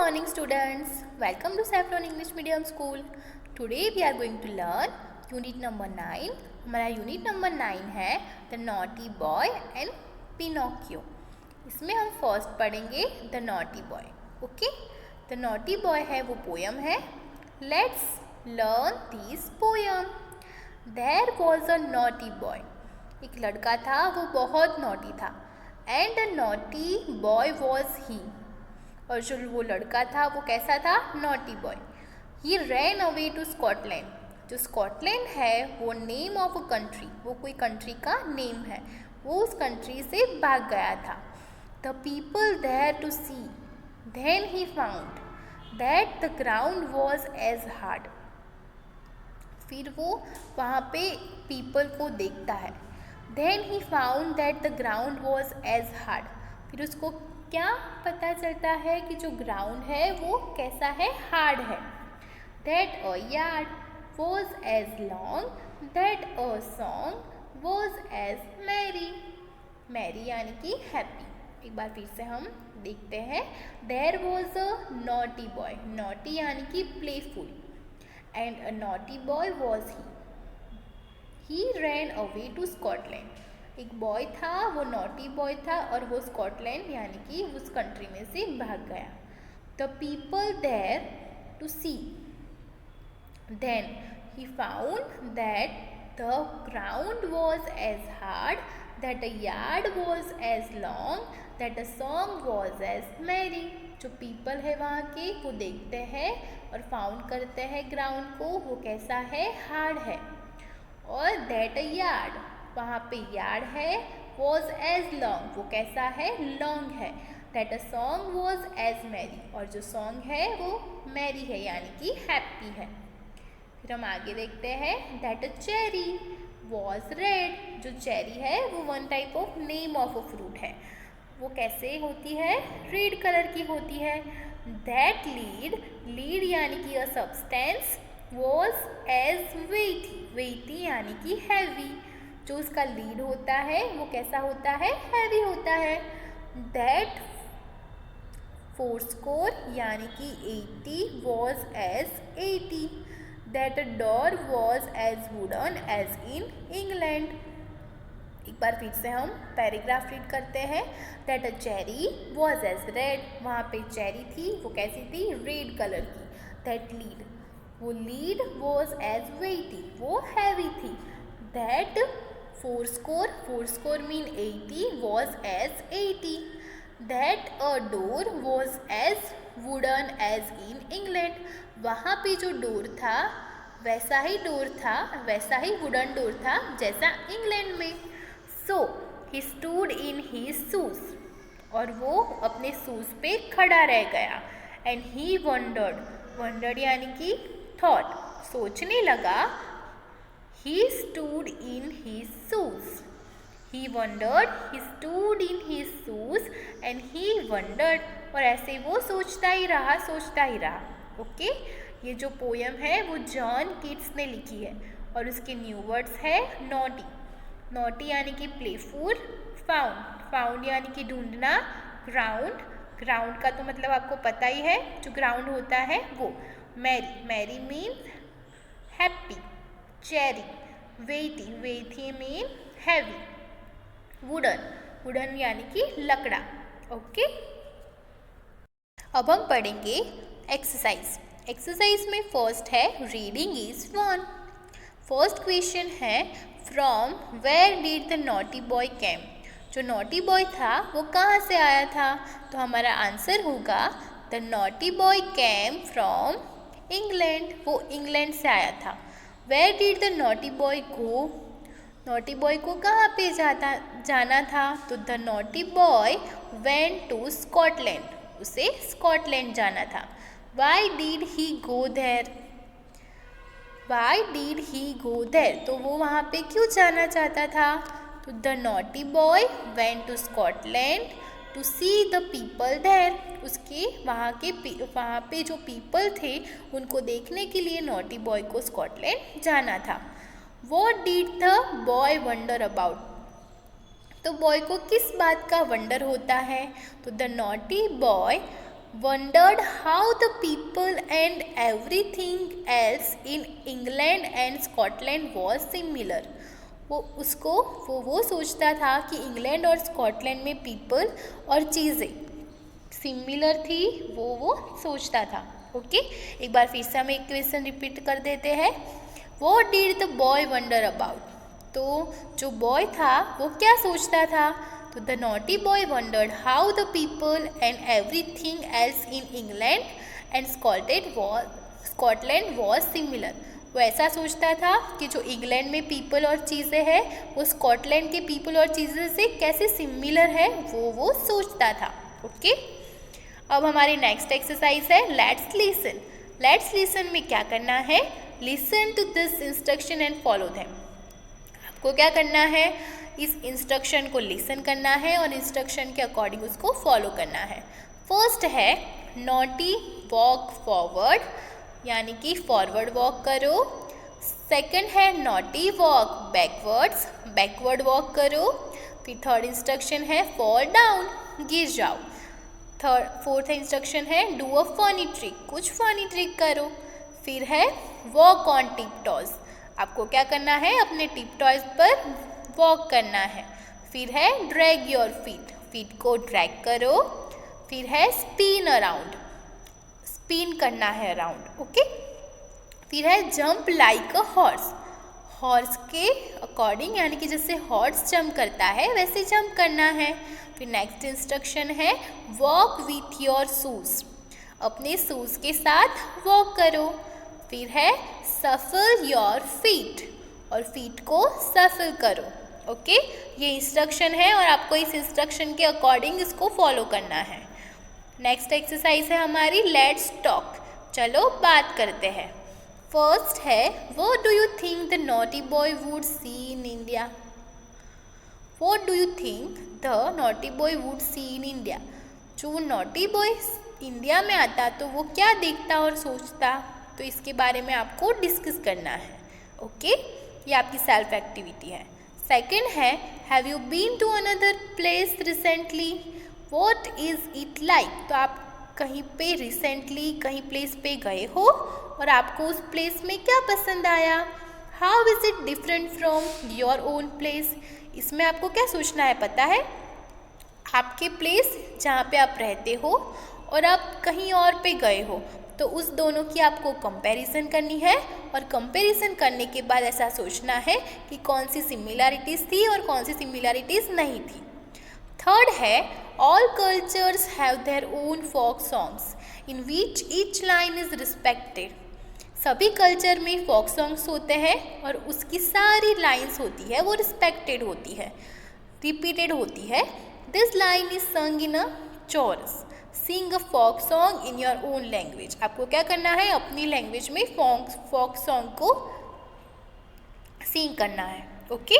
morning, students. Welcome to Saffron English Medium School. Today we are going to learn unit number 9. हमारा unit number 9 है The Naughty Boy and Pinocchio. इसमें हम first पढ़ेंगे The Naughty Boy. Okay? The Naughty Boy है वो poem है. Let's learn this poem. There was a naughty boy. एक लड़का था वो बहुत naughty था. And the naughty boy was he. और जो वो लड़का था वो कैसा था? Naughty boy. He ran away to Scotland. जो स्कॉटलैंड है वो नेम ऑफ अ कंट्री, वो कोई कंट्री का नेम है. वो उस कंट्री से भाग गया था. The people there to see. Then he found that the ground was as hard. फिर वो वहाँ पे पीपल को देखता है. Then he found that the ground was as hard. फिर उसको क्या पता चलता है कि जो ग्राउंड है वो कैसा है? हार्ड है. That a yard was as long. That a song was as merry. Merry यानी कि हैप्पी. एक बार फिर से हम देखते हैं. There was a naughty boy. Naughty यानी कि playful. And a naughty boy was he ran away to Scotland. एक बॉय था, वो नॉटी बॉय था और वो स्कॉटलैंड यानी कि उस कंट्री में से भाग गया. The people there to see. Then he found that the ground was as hard. That the yard was as long. That the song was as merry. जो पीपल है वहाँ के वो देखते हैं और फाउंड करते हैं ग्राउंड को, वो कैसा है? हार्ड है. और दैट अ यार्ड, वहाँ पे यार्ड है. वॉज एज लॉन्ग, वो कैसा है? लॉन्ग है. That a song was as merry. और जो सॉन्ग है वो मैरी है यानी कि हैप्पी है. फिर हम आगे देखते हैं. That a cherry was red. जो चेरी है वो one type of name of a fruit है. वो कैसे होती है? रेड कलर की होती है. दैट लीड, लीड यानी कि अ सब्सटेंस, वॉज एज वेटी. वेटी यानी कि हैवी. जो उसका लीड होता है वो कैसा होता है? हैवी होता है. दैट फोर्सकोर यानी कि 80 was as 80. That door was as wooden as in England. एक बार फिर से हम पैराग्राफ रीड करते हैं. That a cherry was as red. वहाँ पे चेरी थी, वो कैसी थी? रेड कलर की. दैट लीड, वो लीड वॉज एज वेटी, वो हैवी थी. That fourscore, fourscore mean 80 was as 80. That a door was as wooden as in England. वहाँ पे जो डोर था वैसा ही डोर था, वैसा ही वुडन डोर था जैसा इंग्लैंड में. So he stood in his shoes. और वो अपने शूज पे खड़ा रह गया. एंड ही वंडर्ड, वंडर्ड यानी कि थॉट, सोचने लगा. He stood in his shoes. He wondered, he stood in his shoes and he wondered. और ऐसे वो सोचता ही रहा, सोचता ही रहा. ओके, ये जो पोयम है वो जॉन किट्स ने लिखी है. और उसके न्यू वर्ड्स है नॉटी. नॉटी यानी कि प्लेफुल. फाउंड, फाउंड यानी कि ढूंढना. ग्राउंड, ग्राउंड का तो मतलब आपको पता ही है, जो ग्राउंड होता है वो. Merry, merry mean happy. Cherry, weighty, weighty mean heavy. Wooden, wooden यानी कि लकड़ा. ओके, अब हम पढ़ेंगे एक्सरसाइज. एक्सरसाइज में फर्स्ट है reading is one. First question है from where did the naughty boy came. जो नॉटी बॉय था वो कहाँ से आया था? तो हमारा आंसर होगा the naughty boy came from England. वो इंग्लैंड से आया था. Where did the naughty boy go? Naughty boy को कहाँ पे जाना था? तो the naughty boy went to Scotland. उसे स्कॉटलैंड जाना था. Why did he go there? Why did he go there? तो वो वहाँ पे क्यों जाना चाहता था? तो the naughty boy went to Scotland to see the people there. उसके वहाँ पे जो पीपल थे उनको देखने के लिए नॉटी बॉय को स्कॉटलैंड जाना था. What did the boy wonder about? तो बॉय को किस बात का वंडर होता है? तो the naughty boy wondered how the people and everything else in England and Scotland was similar. वो सोचता था कि इंग्लैंड और स्कॉटलैंड में पीपल और चीज़ें सिमिलर थी, वो सोचता था. ओके, एक बार फिर से हम एक क्वेश्चन रिपीट कर देते हैं. What did the boy wonder about? तो जो बॉय था वो क्या सोचता था? तो the naughty boy wondered how the people and everything else in England and Scotland was similar. वो ऐसा सोचता था कि जो इंग्लैंड में पीपल और चीज़ें हैं वो स्कॉटलैंड के पीपल और चीज़ें से कैसे सिमिलर है वो सोचता था. ओके, अब हमारी नेक्स्ट एक्सरसाइज है लेट्स लिसन. लेट्स लिसन में क्या करना है? Listen to this instruction and follow them. आपको क्या करना है? इस इंस्ट्रक्शन को लिसन करना है और इंस्ट्रक्शन के अकॉर्डिंग उसको फॉलो करना है. फर्स्ट है नॉटी वॉक फॉरवर्ड, यानी कि फॉरवर्ड वॉक करो. सेकंड है naughty walk backwards, backward walk करो. फिर थर्ड इंस्ट्रक्शन है फॉल डाउन, गिर जाओ. फोर्थ इंस्ट्रक्शन है डू अ फनी ट्रिक, कुछ फनी ट्रिक करो. फिर है वॉक ऑन टिप टॉज, आपको क्या करना है? अपने टिप टॉज पर वॉक करना है. फिर है ड्रैग योर फीट, फीट को ड्रैग करो. फिर है स्पिन अराउंड, स्पिन करना है अराउंड. ओके, फिर है jump like a horse, horse के अकॉर्डिंग, यानी कि जैसे हॉर्स जंप करता है वैसे जंप करना है. फिर नेक्स्ट इंस्ट्रक्शन है वॉक विथ योर शूज, अपने शूज के साथ वॉक करो. फिर है सफल योर फीट, और फीट को सफल करो. ओके, ये इंस्ट्रक्शन है और आपको इस इंस्ट्रक्शन के अकॉर्डिंग इसको फॉलो करना है. नेक्स्ट एक्सरसाइज है हमारी लेट्स टॉक, चलो बात करते हैं. फर्स्ट है what do you think the naughty boy would see in India. What do you think the naughty boy would see in India. जो नॉटी बॉय इंडिया में आता तो वो क्या देखता और सोचता, तो इसके बारे में आपको डिस्कस करना है. ओके, ये आपकी सेल्फ एक्टिविटी है. सेकंड है have you been to another place recently, what is it like. तो आप कहीं पे रिसेंटली कहीं प्लेस पे गए हो और आपको उस प्लेस में क्या पसंद आया. How is it different from your own place. इसमें आपको क्या सोचना है पता है? आपके प्लेस जहाँ पे आप रहते हो और आप कहीं और पे गए हो, तो उस दोनों की आपको कंपैरिजन करनी है. और कंपैरिजन करने के बाद ऐसा सोचना है कि कौन सी सिमिलैरिटीज़ थी और कौन सी सिमिलैरिटीज़ नहीं थी. थर्ड है all cultures have their own folk songs in which each line is respected. सभी कल्चर में फोक सॉन्ग्स होते हैं और उसकी सारी लाइन्स होती है वो रिस्पेक्टेड होती है, रिपीटेड होती है. This line is sung in a chorus, sing a folk song in your own language. आपको क्या करना है? अपनी लैंग्वेज में फोक सॉन्ग को सिंग करना है. ओके,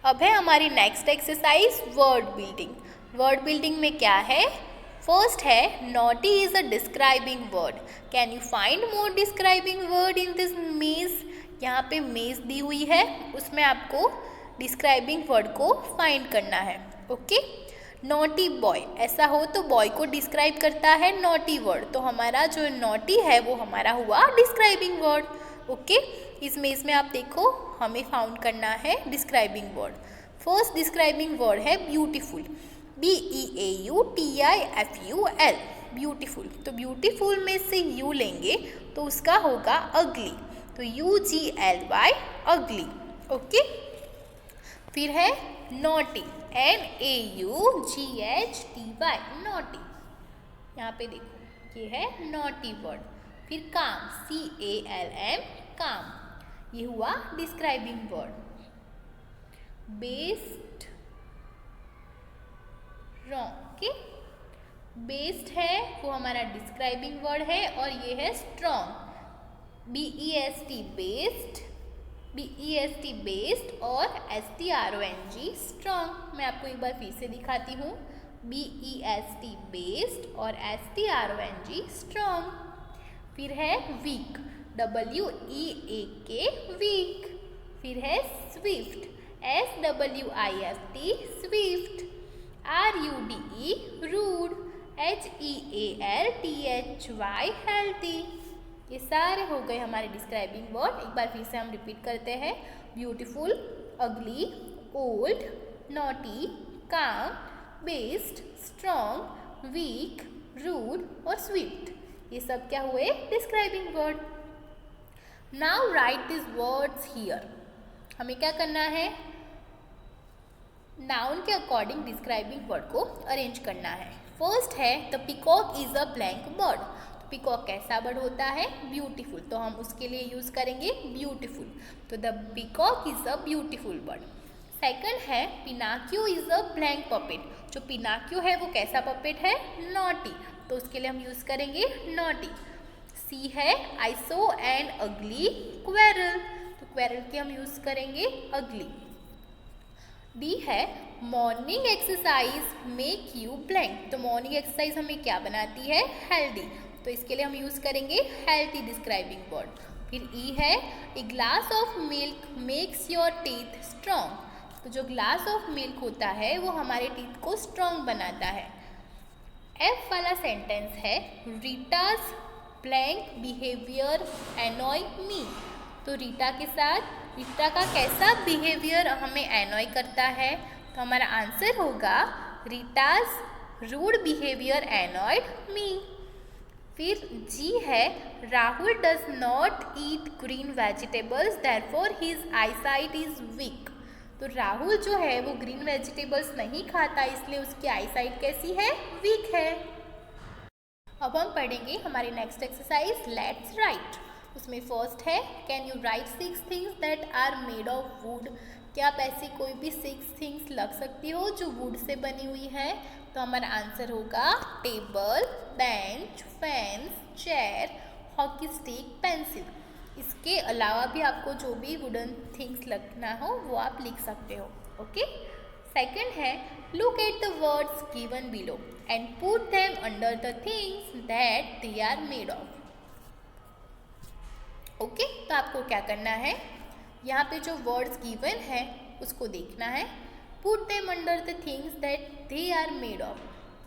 अब है हमारी next exercise word building. Word building में क्या है? फर्स्ट है naughty is a describing word. Can you find more describing word in this मेज. यहाँ पे मेज दी हुई है, उसमें आपको डिस्क्राइबिंग वर्ड को फाइंड करना है. ओके, नॉटी बॉय, ऐसा हो तो बॉय को डिस्क्राइब करता है नॉटी वर्ड, तो हमारा जो नॉटी है वो हमारा हुआ डिस्क्राइबिंग वर्ड. ओके, इसमें आप देखो हमें फाउंड करना है describing word. First describing word है ब्यूटीफुल, BEAUTIFUL, ब्यूटीफुल. तो ब्यूटीफुल में से यू लेंगे तो उसका होगा अगली, तो UGLY अगली. ओके, फिर है नॉटी, NAUGHTY, नॉटी. यहाँ पे देखो ये है नॉटी वर्ड. फिर काम, CALM, काम, ये हुआ describing word. Best, wrong. Okay, best है वो हमारा डिस्क्राइबिंग वर्ड है और ये है strong, BEST best, BEST best और STRONG स्ट्रॉन्ग. मैं आपको एक बार फिर से दिखाती हूँ, BEST बेस्ड और STRONG स्ट्रॉन्ग. फिर है वीक, WEAK वीक. फिर है swift, SWIFT swift. RUDE rude, HEALTHY healthy. ये सारे हो गए हमारे डिस्क्राइबिंग वर्ड। एक बार फिर से हम रिपीट करते हैं। ब्यूटीफुल, अगली, ओल्ड, नॉटी, काम, बेस्ट, स्ट्रॉन्ग, वीक, रूड और स्वीट। ये सब क्या हुए? Describing word. Now right this words here. हमें क्या करना है? नाउन के अकॉर्डिंग डिस्क्राइबिंग वर्ड को अरेंज करना है। फर्स्ट है the peacock is a blank bird. Peacock कैसा बर्ड होता है? ब्यूटीफुल। तो हम उसके लिए यूज करेंगे ब्यूटीफुल। तो the peacock is a beautiful bird. Second है पिनाक्यो इज अ ब्लैंक पपेट। जो पिनाक्यो है वो कैसा पपेट है? नॉटी। तो उसके लिए हम यूज करेंगे नॉटी। सी है आई सो एन अगली क्वेरल। तो क्वेरल के हम यूज करेंगे अगली। डी है morning exercise make you blank. तो मॉर्निंग एक्सरसाइज हमें क्या बनाती है? हेल्दी। तो इसके लिए हम यूज करेंगे हेल्थी डिस्क्राइबिंग वर्ड। फिर ई है a glass of milk makes your teeth strong. तो जो ग्लास ऑफ मिल्क होता है वो हमारे टीथ को स्ट्रॉन्ग बनाता है। एफ वाला सेंटेंस है रीटाज ब्लैंक बिहेवियर एनॉय मी। तो रीटा का कैसा बिहेवियर हमें एनॉय करता है? तो हमारा आंसर होगा रीटाज रूड बिहेवियर एनॉयड मी। फिर जी है Rahul does not eat green vegetables therefore his eyesight is weak. तो राहुल जो है वो ग्रीन वेजिटेबल्स नहीं खाता, इसलिए उसकी आईसाइट कैसी है? वीक है। अब हम पढ़ेंगे हमारी नेक्स्ट एक्सरसाइज लेट्स राइट। उसमें फर्स्ट है can you write 6 things that are made of wood. क्या आप ऐसी कोई भी 6 थिंग्स लग सकती हो जो वुड से बनी हुई है? तो हमारा आंसर होगा table, bench, fence, chair, hockey stick, pencil. इसके अलावा भी आपको जो भी वुडन थिंग्स लगना हो वो आप लिख सकते हो। ओके। सेकंड है look at the words given below and put them under the things that they are made of. Okay, तो आपको क्या करना है? यहाँ पे जो वर्ड्स गिवन है उसको देखना है। Put them under the things that they are made of,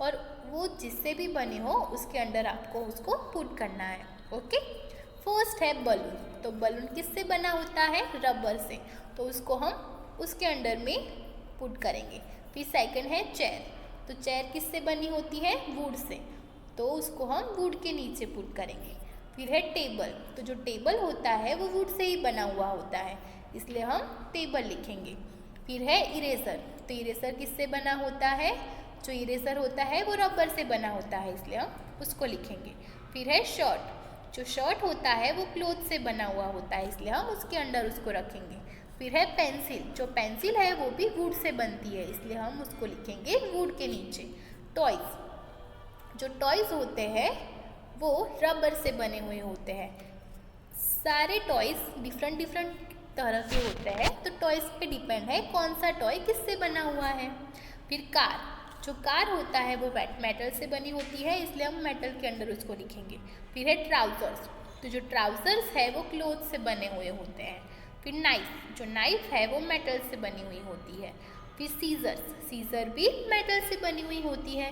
और वो जिससे भी बने हो उसके अंडर आपको उसको पुट करना है। ओके। फर्स्ट है बलून। तो बलून किससे बना होता है? रबर से। तो उसको हम उसके अंडर में पुट करेंगे। फिर सेकंड है चेयर। तो चेयर किससे बनी होती है? Would say. तो उसको हम वुड के नीचे पुट करेंगे। फिर है टेबल। तो जो टेबल होता है वो वुड से ही बना हुआ होता है, इसलिए हम टेबल लिखेंगे। फिर है इरेजर। तो इरेजर किससे बना होता है? जो इरेजर होता है वो रबर से बना होता है, इसलिए हम उसको लिखेंगे। फिर है शर्ट। जो शर्ट होता है वो क्लोथ से बना हुआ होता है, इसलिए हम उसके अंदर उसको रखेंगे। फिर है पेंसिल। जो पेंसिल है वो भी वुड से बनती है, इसलिए हम उसको लिखेंगे वुड के नीचे। टॉयज। जो टॉयज होते हैं वो रबर से बने हुए होते हैं। सारे टॉयज डिफरेंट तरह के होते हैं, तो टॉयज पे डिपेंड है कौन सा टॉय किससे बना हुआ है। फिर कार। जो कार होता है वो मेटल से बनी होती है, इसलिए हम मेटल के अंदर उसको लिखेंगे। फिर है ट्राउजर्स। तो जो ट्राउजर्स है वो क्लोथ से बने हुए होते हैं। फिर नाइफ। जो नाइफ है वो मेटल से बनी हुई होती है। फिर सीजर्स। सीजर भी मेटल से बनी हुई होती है।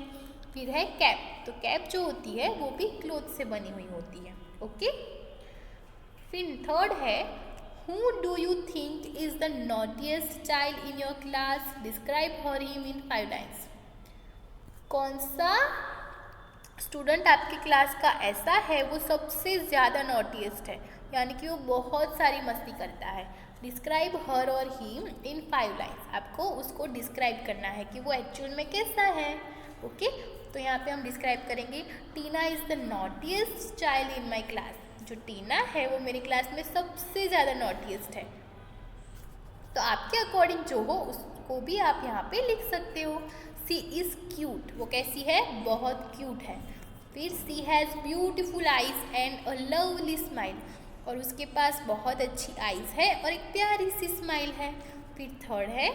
फिर है कैप। तो कैप जो होती है वो भी क्लोथ से बनी हुई होती है। ओके। फिर थर्ड है who do you think is the naughtiest child in your class, describe her him in 5 lines. कौन सा स्टूडेंट आपकी क्लास का ऐसा है वो सबसे ज़्यादा नॉटीएस्ट है, यानी कि वो बहुत सारी मस्ती करता है। डिस्क्राइब हर और हिम इन 5 लाइन्स। आपको उसको डिस्क्राइब करना है कि वो एक्चुअल में कैसा है। ओके। तो यहाँ पे हम डिस्क्राइब करेंगे Tina is the naughtiest child in my class. जो टीना है वो मेरी क्लास में सबसे ज़्यादा नॉटीएस्ट है। तो आपके अकॉर्डिंग जो हो उसको भी आप यहाँ पे लिख सकते हो। She is cute. वो कैसी है? बहुत क्यूट है। फिर she has beautiful eyes and a lovely smile. और उसके पास बहुत अच्छी आइज है और एक प्यारी सी स्माइल है। फिर थर्ड है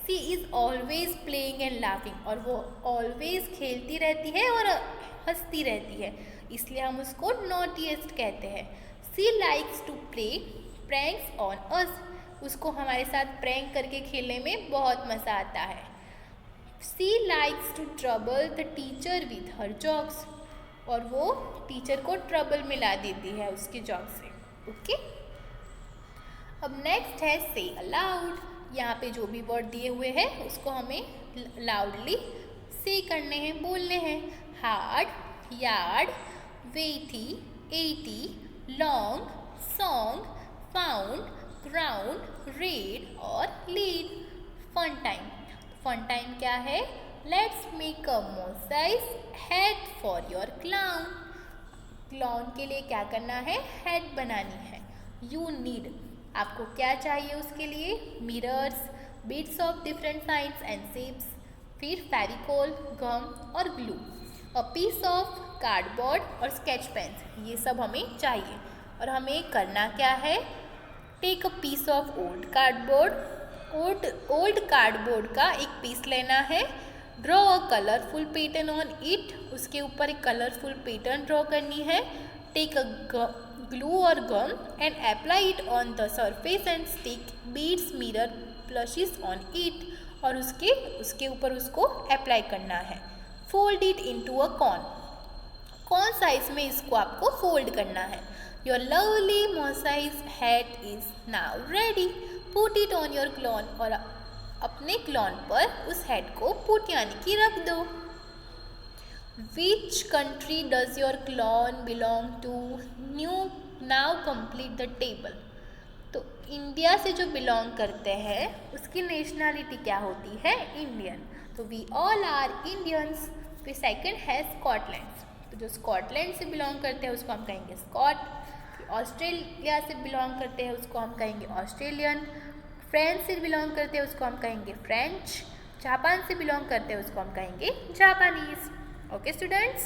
she is always playing and laughing. और वो ऑलवेज खेलती रहती है और हंसती रहती है, इसलिए हम उसको नॉटीएस्ट कहते हैं। She likes to play pranks on us. उसको हमारे साथ प्रैंक करके खेलने में बहुत मज़ा आता है। She likes to trouble the teacher with her jokes, और वो टीचर को ट्रबल में ला देती है उसके जॉक से। ओके, अब नेक्स्ट है से अलाउड। यहाँ पे जो भी वर्ड दिए हुए हैं उसको हमें लाउडली से करने हैं, बोलने हैं। Hard, yard, weighty, 80, long, song, found, ground, red और lead. Fun time, fun time क्या है? Let's make a mosaic head for your clown. Clown के लिए क्या करना है? हेड बनानी है। यू नीड, आपको क्या चाहिए उसके लिए? Mirrors, bits of different size and shapes, फिर फेविकोल, गम और glue, a piece of cardboard और स्केच पेन्स, ये सब हमें चाहिए। और हमें करना क्या है? Take a piece of old cardboard, old cardboard का एक पीस लेना है। Draw a colourful pattern on it, उसके ऊपर एक कलरफुल पैटर्न ड्रॉ करनी है। Take a glue or gum and apply it on the surface and stick beads, mirror, plushes on it, और उसके ऊपर उसको अप्लाई करना है। Fold it into a corn size में इसको आपको फोल्ड करना है। Your lovely mosaic hat is now ready, put it on your clown, और अपने क्लॉन पर उस हेड को पुट यानी कि रख दो। Which country does your clone belong to? Now complete the table. तो इंडिया से जो बिलोंग करते हैं उसकी नेशनैलिटी क्या होती है? इंडियन। तो वी ऑल आर इंडियंस। फिर सेकंड है स्कॉटलैंड, तो जो स्कॉटलैंड से बिलोंग करते हैं उसको हम कहेंगे स्कॉट। ऑस्ट्रेलिया से बिलोंग करते हैं उसको हम कहेंगे ऑस्ट्रेलियन। फ्रांस से बिलोंग करते हैं उसको हम कहेंगे फ्रेंच। जापान से बिलोंग करते हैं उसको हम कहेंगे जापानीज। Okay students?